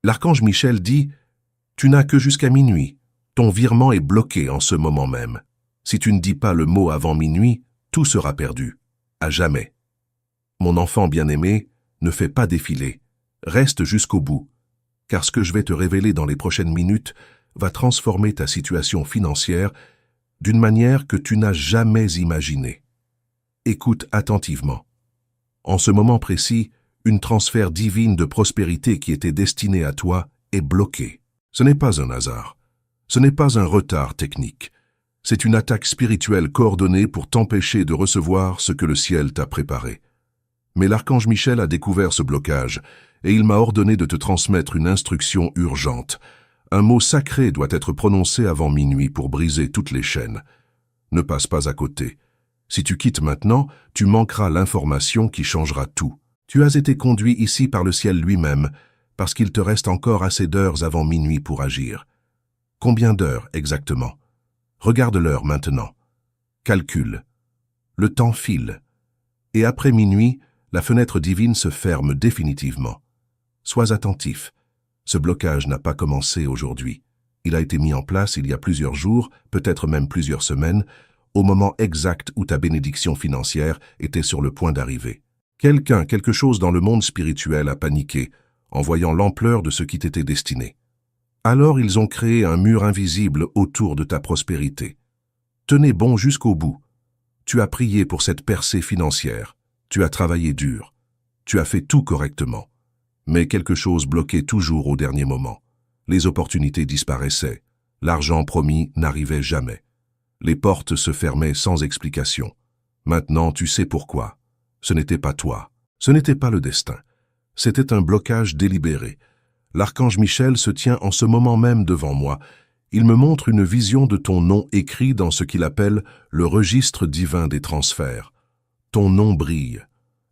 L'archange Michel dit « Tu n'as que jusqu'à minuit. Ton virement est bloqué en ce moment même. Si tu ne dis pas le mot avant minuit, tout sera perdu. À jamais. Mon enfant bien-aimé, ne fais pas défiler. Reste jusqu'au bout. Car ce que je vais te révéler dans les prochaines minutes va transformer ta situation financière d'une manière que tu n'as jamais imaginée. Écoute attentivement. En ce moment précis, une transfert divine de prospérité qui était destinée à toi est bloquée. Ce n'est pas un hasard. Ce n'est pas un retard technique. C'est une attaque spirituelle coordonnée pour t'empêcher de recevoir ce que le ciel t'a préparé. Mais l'archange Michel a découvert ce blocage et il m'a ordonné de te transmettre une instruction urgente. Un mot sacré doit être prononcé avant minuit pour briser toutes les chaînes. Ne passe pas à côté. Si tu quittes maintenant, tu manqueras l'information qui changera tout. Tu as été conduit ici par le ciel lui-même, parce qu'il te reste encore assez d'heures avant minuit pour agir. Combien d'heures exactement? Regarde l'heure maintenant. Calcule. Le temps file. Et après minuit, la fenêtre divine se ferme définitivement. Sois attentif. Ce blocage n'a pas commencé aujourd'hui. Il a été mis en place il y a plusieurs jours, peut-être même plusieurs semaines, au moment exact où ta bénédiction financière était sur le point d'arriver. Quelque chose dans le monde spirituel a paniqué, en voyant l'ampleur de ce qui t'était destiné. Alors ils ont créé un mur invisible autour de ta prospérité. Tenez bon jusqu'au bout. Tu as prié pour cette percée financière. Tu as travaillé dur. Tu as fait tout correctement. Mais quelque chose bloquait toujours au dernier moment. Les opportunités disparaissaient. L'argent promis n'arrivait jamais. Les portes se fermaient sans explication. Maintenant, tu sais pourquoi. Ce n'était pas toi. Ce n'était pas le destin. C'était un blocage délibéré. L'archange Michel se tient en ce moment même devant moi. Il me montre une vision de ton nom écrit dans ce qu'il appelle le registre divin des transferts. Ton nom brille.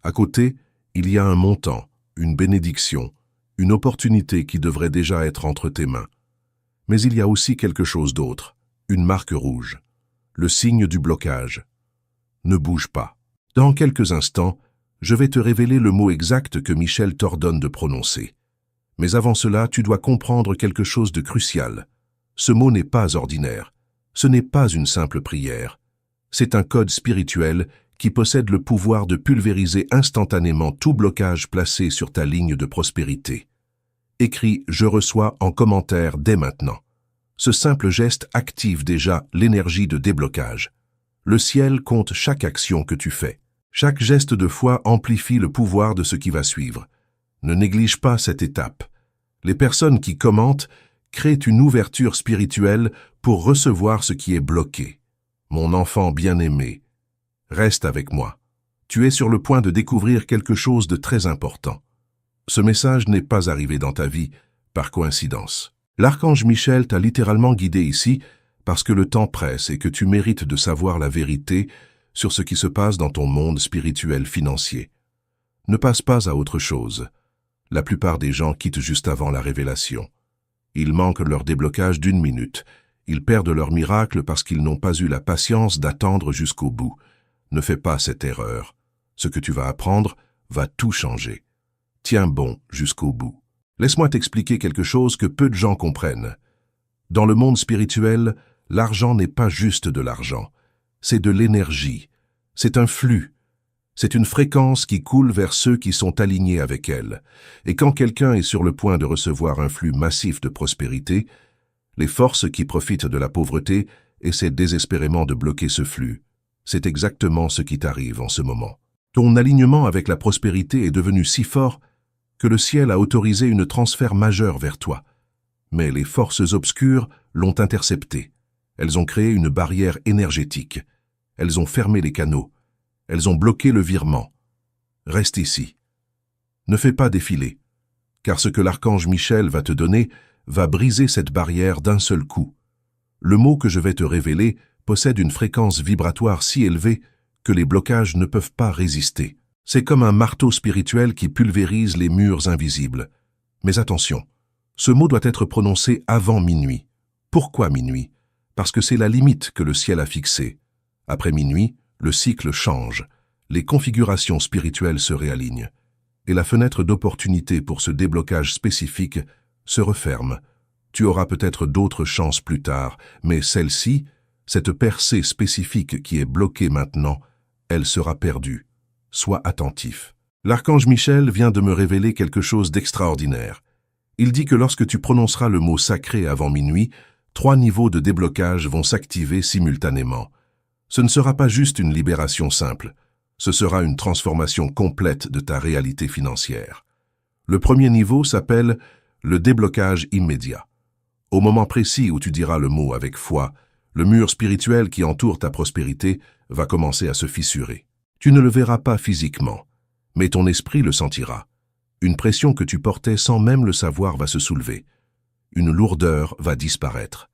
À côté, il y a un montant, une bénédiction, une opportunité qui devrait déjà être entre tes mains. Mais il y a aussi quelque chose d'autre, une marque rouge, le signe du blocage. Ne bouge pas. Dans quelques instants, je vais te révéler le mot exact que Michel t'ordonne de prononcer. Mais avant cela, tu dois comprendre quelque chose de crucial. Ce mot n'est pas ordinaire. Ce n'est pas une simple prière. C'est un code spirituel qui possède le pouvoir de pulvériser instantanément tout blocage placé sur ta ligne de prospérité. Écris « Je reçois » en commentaire dès maintenant. Ce simple geste active déjà l'énergie de déblocage. Le ciel compte chaque action que tu fais. Chaque geste de foi amplifie le pouvoir de ce qui va suivre. Ne néglige pas cette étape. Les personnes qui commentent créent une ouverture spirituelle pour recevoir ce qui est bloqué. Mon enfant bien-aimé, reste avec moi. Tu es sur le point de découvrir quelque chose de très important. Ce message n'est pas arrivé dans ta vie par coïncidence. L'archange Michel t'a littéralement guidé ici parce que le temps presse et que tu mérites de savoir la vérité sur ce qui se passe dans ton monde spirituel financier. Ne passe pas à autre chose. La plupart des gens quittent juste avant la révélation. Ils manquent leur déblocage d'1 minute. Ils perdent leur miracle parce qu'ils n'ont pas eu la patience d'attendre jusqu'au bout. Ne fais pas cette erreur. Ce que tu vas apprendre va tout changer. Tiens bon jusqu'au bout. Laisse-moi t'expliquer quelque chose que peu de gens comprennent. Dans le monde spirituel, l'argent n'est pas juste de l'argent. C'est de l'énergie. C'est un flux. C'est une fréquence qui coule vers ceux qui sont alignés avec elle. Et quand quelqu'un est sur le point de recevoir un flux massif de prospérité, les forces qui profitent de la pauvreté essaient désespérément de bloquer ce flux. C'est exactement ce qui t'arrive en ce moment. Ton alignement avec la prospérité est devenu si fort que le ciel a autorisé une transfert majeure vers toi. Mais les forces obscures l'ont intercepté. Elles ont créé une barrière énergétique. Elles ont fermé les canaux. Elles ont bloqué le virement. Reste ici. Ne fais pas défiler, car ce que l'archange Michel va te donner va briser cette barrière d'un seul coup. Le mot que je vais te révéler possède une fréquence vibratoire si élevée que les blocages ne peuvent pas résister. C'est comme un marteau spirituel qui pulvérise les murs invisibles. Mais attention, ce mot doit être prononcé avant minuit. Pourquoi minuit? Parce que c'est la limite que le ciel a fixée. Après minuit, le cycle change, les configurations spirituelles se réalignent, et la fenêtre d'opportunité pour ce déblocage spécifique se referme. Tu auras peut-être d'autres chances plus tard, mais celle-ci, cette percée spécifique qui est bloquée maintenant, elle sera perdue. Sois attentif. L'archange Michel vient de me révéler quelque chose d'extraordinaire. Il dit que lorsque tu prononceras le mot sacré avant minuit, 3 niveaux de déblocage vont s'activer simultanément. Ce ne sera pas juste une libération simple, ce sera une transformation complète de ta réalité financière. Le premier niveau s'appelle le déblocage immédiat. Au moment précis où tu diras le mot avec foi, le mur spirituel qui entoure ta prospérité va commencer à se fissurer. Tu ne le verras pas physiquement, mais ton esprit le sentira. Une pression que tu portais sans même le savoir va se soulever. Une lourdeur va disparaître.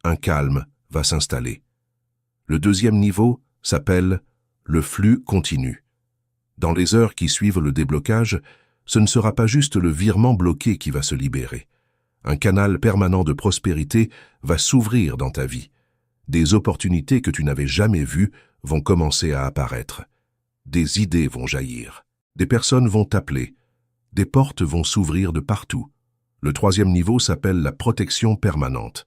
Un calme va s'installer. Le deuxième niveau s'appelle le flux continu. Dans les heures qui suivent le déblocage, ce ne sera pas juste le virement bloqué qui va se libérer. Un canal permanent de prospérité va s'ouvrir dans ta vie. Des opportunités que tu n'avais jamais vues vont commencer à apparaître. Des idées vont jaillir. Des personnes vont t'appeler. Des portes vont s'ouvrir de partout. Le troisième niveau s'appelle la protection permanente.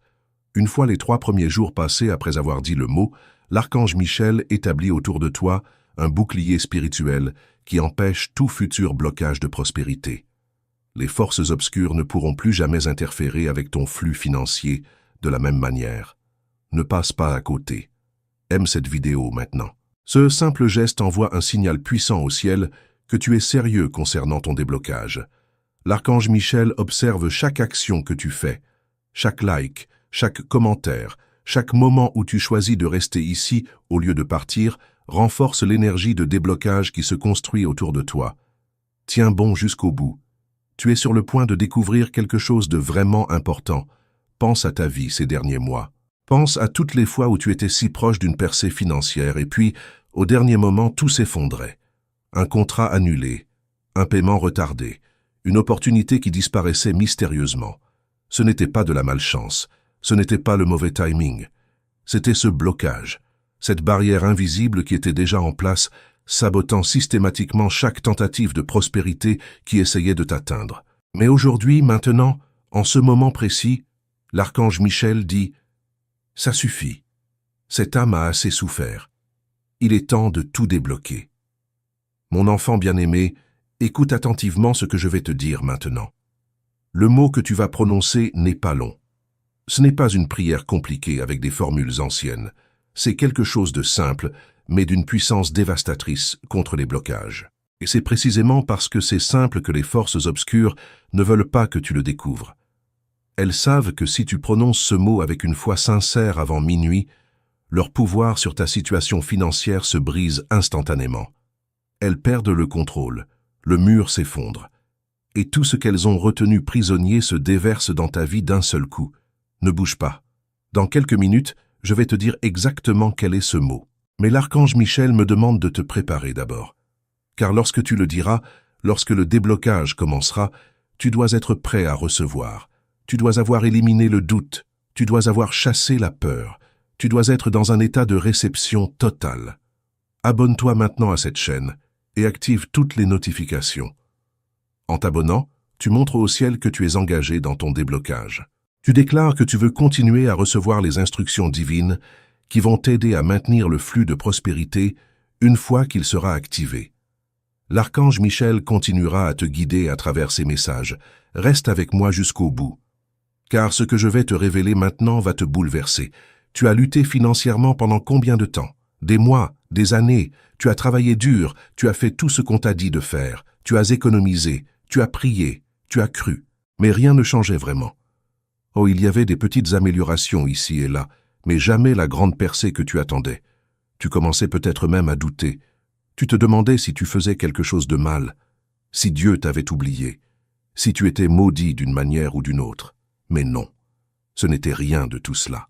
Une fois les 3 premiers jours passés après avoir dit le mot, l'archange Michel établit autour de toi un bouclier spirituel qui empêche tout futur blocage de prospérité. Les forces obscures ne pourront plus jamais interférer avec ton flux financier de la même manière. Ne passe pas à côté. Aime cette vidéo maintenant. Ce simple geste envoie un signal puissant au ciel que tu es sérieux concernant ton déblocage. L'archange Michel observe chaque action que tu fais, chaque like, chaque commentaire, chaque moment où tu choisis de rester ici au lieu de partir, renforce l'énergie de déblocage qui se construit autour de toi. Tiens bon jusqu'au bout. Tu es sur le point de découvrir quelque chose de vraiment important. Pense à ta vie ces derniers mois. Pense à toutes les fois où tu étais si proche d'une percée financière et puis, au dernier moment, tout s'effondrait. Un contrat annulé, un paiement retardé, une opportunité qui disparaissait mystérieusement. Ce n'était pas de la malchance, ce n'était pas le mauvais timing. C'était ce blocage, cette barrière invisible qui était déjà en place, sabotant systématiquement chaque tentative de prospérité qui essayait de t'atteindre. Mais aujourd'hui, maintenant, en ce moment précis, l'archange Michel dit « Ça suffit. Cette âme a assez souffert. Il est temps de tout débloquer. » Mon enfant bien-aimé, écoute attentivement ce que je vais te dire maintenant. Le mot que tu vas prononcer n'est pas long. Ce n'est pas une prière compliquée avec des formules anciennes. C'est quelque chose de simple, mais d'une puissance dévastatrice contre les blocages. Et c'est précisément parce que c'est simple que les forces obscures ne veulent pas que tu le découvres. Elles savent que si tu prononces ce mot avec une foi sincère avant minuit, leur pouvoir sur ta situation financière se brise instantanément. Elles perdent le contrôle, le mur s'effondre, et tout ce qu'elles ont retenu prisonnier se déverse dans ta vie d'un seul coup. Ne bouge pas. Dans quelques minutes, je vais te dire exactement quel est ce mot. Mais l'archange Michel me demande de te préparer d'abord. Car lorsque tu le diras, lorsque le déblocage commencera, tu dois être prêt à recevoir. Tu dois avoir éliminé le doute. Tu dois avoir chassé la peur. Tu dois être dans un état de réception totale. Abonne-toi maintenant à cette chaîne et active toutes les notifications. En t'abonnant, tu montres au ciel que tu es engagé dans ton déblocage. Tu déclares que tu veux continuer à recevoir les instructions divines qui vont t'aider à maintenir le flux de prospérité une fois qu'il sera activé. L'archange Michel continuera à te guider à travers ces messages. Reste avec moi jusqu'au bout. Car ce que je vais te révéler maintenant va te bouleverser. Tu as lutté financièrement pendant combien de temps? Des mois, des années. Tu as travaillé dur, tu as fait tout ce qu'on t'a dit de faire. Tu as économisé, tu as prié, tu as cru. Mais rien ne changeait vraiment. Oh, il y avait des petites améliorations ici et là, mais jamais la grande percée que tu attendais. Tu commençais peut-être même à douter. Tu te demandais si tu faisais quelque chose de mal, si Dieu t'avait oublié, si tu étais maudit d'une manière ou d'une autre. Mais non, ce n'était rien de tout cela.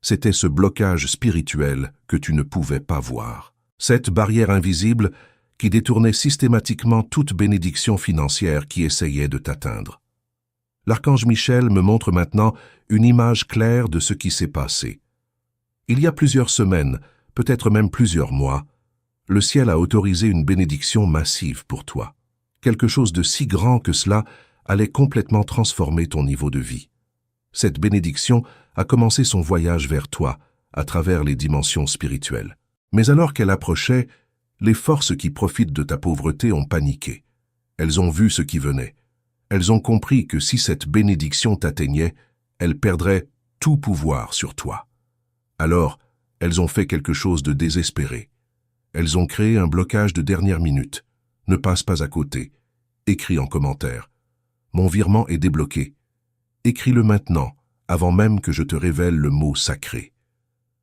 C'était ce blocage spirituel que tu ne pouvais pas voir. Cette barrière invisible qui détournait systématiquement toute bénédiction financière qui essayait de t'atteindre. L'archange Michel me montre maintenant une image claire de ce qui s'est passé. Il y a plusieurs semaines, peut-être même plusieurs mois, le ciel a autorisé une bénédiction massive pour toi. Quelque chose de si grand que cela allait complètement transformer ton niveau de vie. Cette bénédiction a commencé son voyage vers toi, à travers les dimensions spirituelles. Mais alors qu'elle approchait, les forces qui profitent de ta pauvreté ont paniqué. Elles ont vu ce qui venait. Elles ont compris que si cette bénédiction t'atteignait, elles perdraient tout pouvoir sur toi. Alors, elles ont fait quelque chose de désespéré. Elles ont créé un blocage de dernière minute. Ne passe pas à côté. Écris en commentaire. Mon virement est débloqué. Écris-le maintenant, avant même que je te révèle le mot sacré.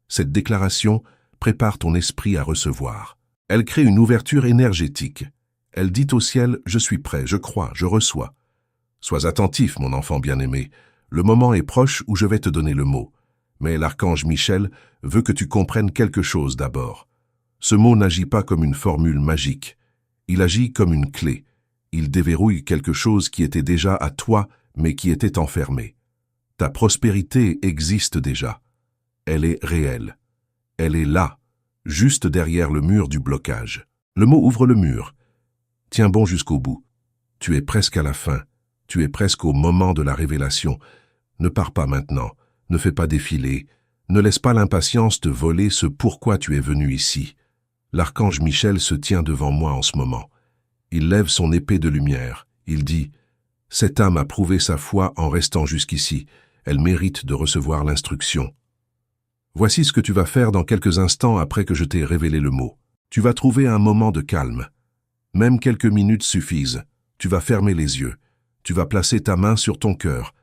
Cette déclaration prépare ton esprit à recevoir. Elle crée une ouverture énergétique. Elle dit au ciel, je suis prêt, je crois, je reçois. Sois attentif, mon enfant bien-aimé. Le moment est proche où je vais te donner le mot. Mais l'archange Michel veut que tu comprennes quelque chose d'abord. Ce mot n'agit pas comme une formule magique. Il agit comme une clé. Il déverrouille quelque chose qui était déjà à toi, mais qui était enfermé. Ta prospérité existe déjà. Elle est réelle. Elle est là, juste derrière le mur du blocage. Le mot ouvre le mur. Tiens bon jusqu'au bout. Tu es presque à la fin. Tu es presque au moment de la révélation. Ne pars pas maintenant. Ne fais pas défiler. Ne laisse pas l'impatience te voler ce pourquoi tu es venu ici. L'archange Michel se tient devant moi en ce moment. Il lève son épée de lumière. Il dit « Cette âme a prouvé sa foi en restant jusqu'ici. Elle mérite de recevoir l'instruction. Voici ce que tu vas faire dans quelques instants après que je t'ai révélé le mot. Tu vas trouver un moment de calme. Même quelques minutes suffisent. Tu vas fermer les yeux. Tu vas placer ta main sur ton cœur.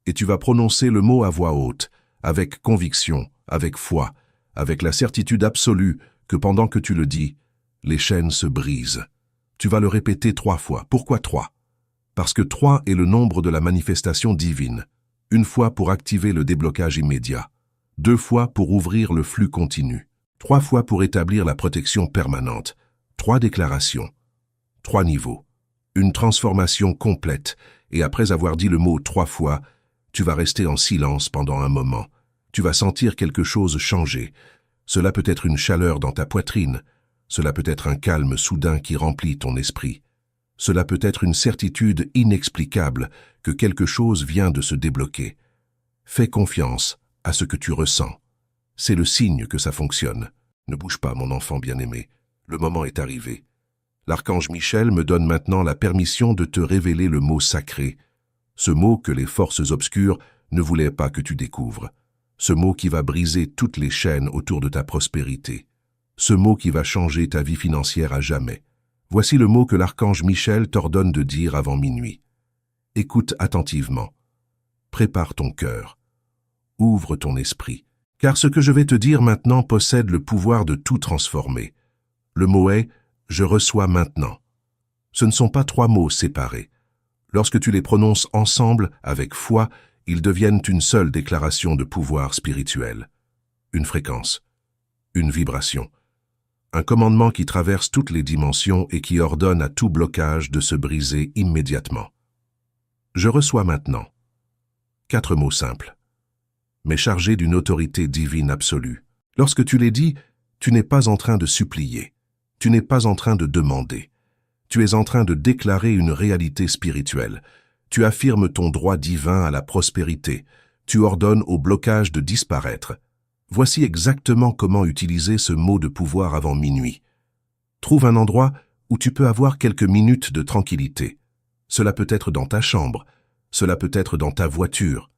Et tu vas prononcer le mot à voix haute, avec conviction, avec foi, avec la certitude absolue que pendant que tu le dis, les chaînes se brisent. Tu vas le répéter 3 fois. Pourquoi 3? Parce que 3 est le nombre de la manifestation divine. 1 fois pour activer le déblocage immédiat. 2 fois pour ouvrir le flux continu. 3 fois pour établir la protection permanente. 3 déclarations. 3 niveaux. Une transformation complète. Et après avoir dit le mot 3 fois, tu vas rester en silence pendant un moment. Tu vas sentir quelque chose changer. Cela peut être une chaleur dans ta poitrine. Cela peut être un calme soudain qui remplit ton esprit. Cela peut être une certitude inexplicable que quelque chose vient de se débloquer. Fais confiance à ce que tu ressens. C'est le signe que ça fonctionne. Ne bouge pas, mon enfant bien-aimé. Le moment est arrivé. L'archange Michel me donne maintenant la permission de te révéler le mot sacré. Ce mot que les forces obscures ne voulaient pas que tu découvres. Ce mot qui va briser toutes les chaînes autour de ta prospérité. Ce mot qui va changer ta vie financière à jamais. Voici le mot que l'archange Michel t'ordonne de dire avant minuit. Écoute attentivement. Prépare ton cœur. Ouvre ton esprit. Car ce que je vais te dire maintenant possède le pouvoir de tout transformer. Le mot est « je reçois maintenant ». Ce ne sont pas 3 mots séparés. Lorsque tu les prononces ensemble, avec foi, ils deviennent une seule déclaration de pouvoir spirituel. Une fréquence. Une vibration. Un commandement qui traverse toutes les dimensions et qui ordonne à tout blocage de se briser immédiatement. Je reçois maintenant. 4 mots simples, mais chargés d'une autorité divine absolue. Lorsque tu les dis, tu n'es pas en train de supplier. Tu n'es pas en train de demander. Tu es en train de déclarer une réalité spirituelle. Tu affirmes ton droit divin à la prospérité. Tu ordonnes au blocage de disparaître. Voici exactement comment utiliser ce mot de pouvoir avant minuit. Trouve un endroit où tu peux avoir quelques minutes de tranquillité. Cela peut être dans ta chambre. Cela peut être dans ta voiture.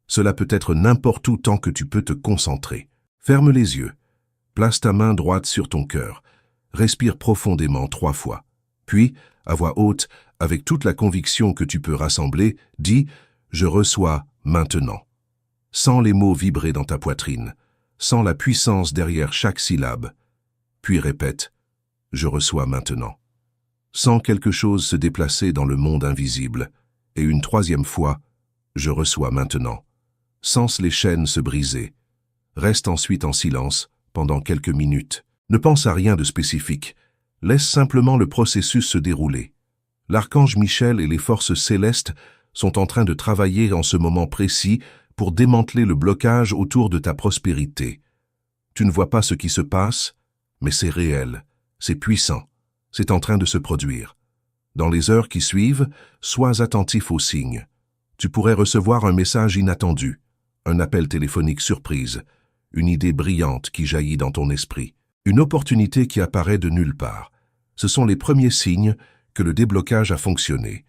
Cela peut être n'importe où tant que tu peux te concentrer. Ferme les yeux. Place ta main droite sur ton cœur. Respire profondément 3 fois. Puis, à voix haute, avec toute la conviction que tu peux rassembler, dis « Je reçois maintenant ». Sens les mots vibrer dans ta poitrine. Sens la puissance derrière chaque syllabe. Puis répète « Je reçois maintenant ». Sens quelque chose se déplacer dans le monde invisible. Et une 3e fois « Je reçois maintenant ». Sens les chaînes se briser. Reste ensuite en silence pendant quelques minutes. Ne pense à rien de spécifique. Laisse simplement le processus se dérouler. L'archange Michel et les forces célestes sont en train de travailler en ce moment précis pour démanteler le blocage autour de ta prospérité. Tu ne vois pas ce qui se passe, mais c'est réel, c'est puissant, c'est en train de se produire. Dans les heures qui suivent, sois attentif aux signes. Tu pourrais recevoir un message inattendu, un appel téléphonique surprise, une idée brillante qui jaillit dans ton esprit, une opportunité qui apparaît de nulle part. Ce sont les premiers signes que le déblocage a fonctionné,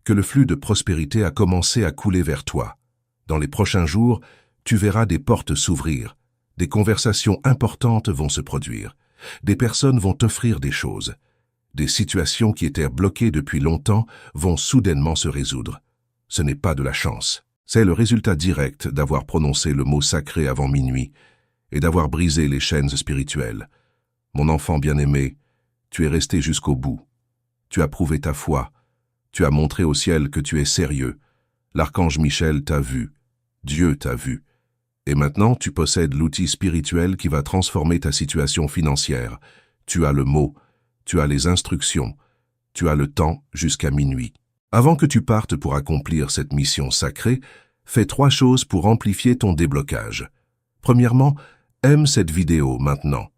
que le flux de prospérité a commencé à couler vers toi. Dans les prochains jours, tu verras des portes s'ouvrir, des conversations importantes vont se produire, des personnes vont t'offrir des choses, des situations qui étaient bloquées depuis longtemps vont soudainement se résoudre. Ce n'est pas de la chance, c'est le résultat direct d'avoir prononcé le mot sacré avant minuit et d'avoir brisé les chaînes spirituelles. Mon enfant bien-aimé, tu es resté jusqu'au bout. Tu as prouvé ta foi. Tu as montré au ciel que tu es sérieux. L'archange Michel t'a vu. Dieu t'a vu. Et maintenant, tu possèdes l'outil spirituel qui va transformer ta situation financière. Tu as le mot. Tu as les instructions. Tu as le temps jusqu'à minuit. Avant que tu partes pour accomplir cette mission sacrée, fais 3 choses pour amplifier ton déblocage. Premièrement, aime cette vidéo maintenant.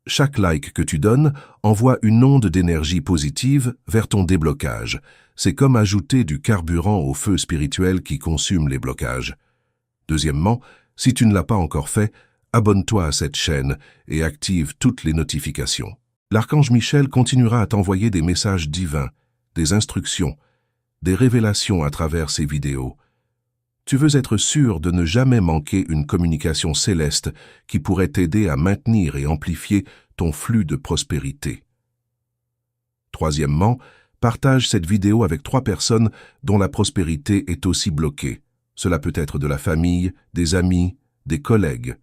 Chaque like que tu donnes envoie une onde d'énergie positive vers ton déblocage. C'est comme ajouter du carburant au feu spirituel qui consume les blocages. Deuxièmement, si tu ne l'as pas encore fait, abonne-toi à cette chaîne et active toutes les notifications. L'archange Michel continuera à t'envoyer des messages divins, des instructions, des révélations à travers ces vidéos. Tu veux être sûr de ne jamais manquer une communication céleste qui pourrait t'aider à maintenir et amplifier ton flux de prospérité. Troisièmement, partage cette vidéo avec 3 personnes dont la prospérité est aussi bloquée. Cela peut être de la famille, des amis, des collègues.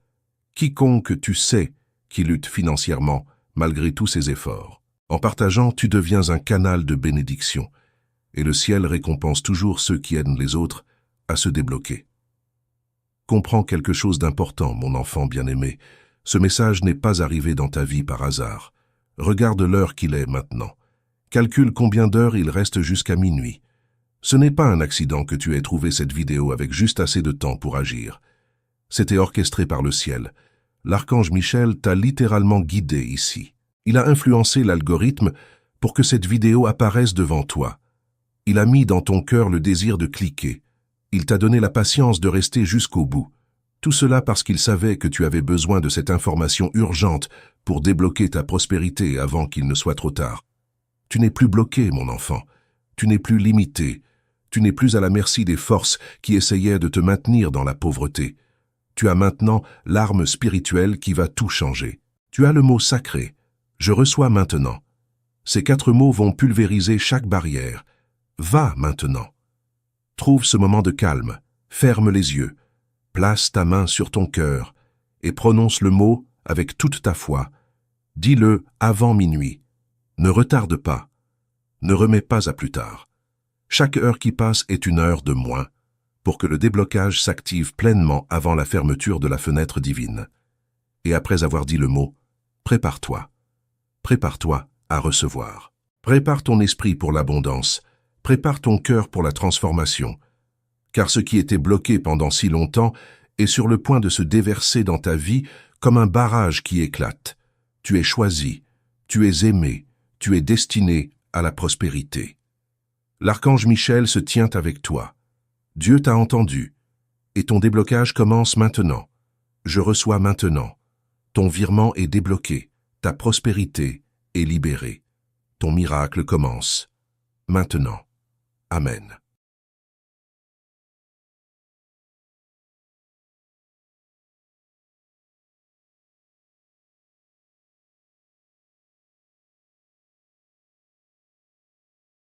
Quiconque tu sais qui lutte financièrement malgré tous ses efforts. En partageant, tu deviens un canal de bénédiction. Et le ciel récompense toujours ceux qui aident les autres à se débloquer. Comprends quelque chose d'important, mon enfant bien-aimé. Ce message n'est pas arrivé dans ta vie par hasard. Regarde l'heure qu'il est maintenant. Calcule combien d'heures il reste jusqu'à minuit. Ce n'est pas un accident que tu aies trouvé cette vidéo avec juste assez de temps pour agir. C'était orchestré par le ciel. L'archange Michel t'a littéralement guidé ici. Il a influencé l'algorithme pour que cette vidéo apparaisse devant toi. Il a mis dans ton cœur le désir de cliquer. Il t'a donné la patience de rester jusqu'au bout. Tout cela parce qu'il savait que tu avais besoin de cette information urgente pour débloquer ta prospérité avant qu'il ne soit trop tard. Tu n'es plus bloqué, mon enfant. Tu n'es plus limité. Tu n'es plus à la merci des forces qui essayaient de te maintenir dans la pauvreté. Tu as maintenant l'arme spirituelle qui va tout changer. Tu as le mot sacré. Je reçois maintenant. Ces 4 mots vont pulvériser chaque barrière. Va maintenant. Trouve ce moment de calme, ferme les yeux, place ta main sur ton cœur et prononce le mot avec toute ta foi. Dis-le avant minuit. Ne retarde pas. Ne remets pas à plus tard. Chaque heure qui passe est une heure de moins pour que le déblocage s'active pleinement avant la fermeture de la fenêtre divine. Et après avoir dit le mot, prépare-toi. Prépare-toi à recevoir. Prépare ton esprit pour l'abondance. Prépare ton cœur pour la transformation, car ce qui était bloqué pendant si longtemps est sur le point de se déverser dans ta vie comme un barrage qui éclate. Tu es choisi, tu es aimé, tu es destiné à la prospérité. L'archange Michel se tient avec toi. Dieu t'a entendu, et ton déblocage commence maintenant. Je reçois maintenant. Ton virement est débloqué, ta prospérité est libérée. Ton miracle commence. Maintenant. Amen.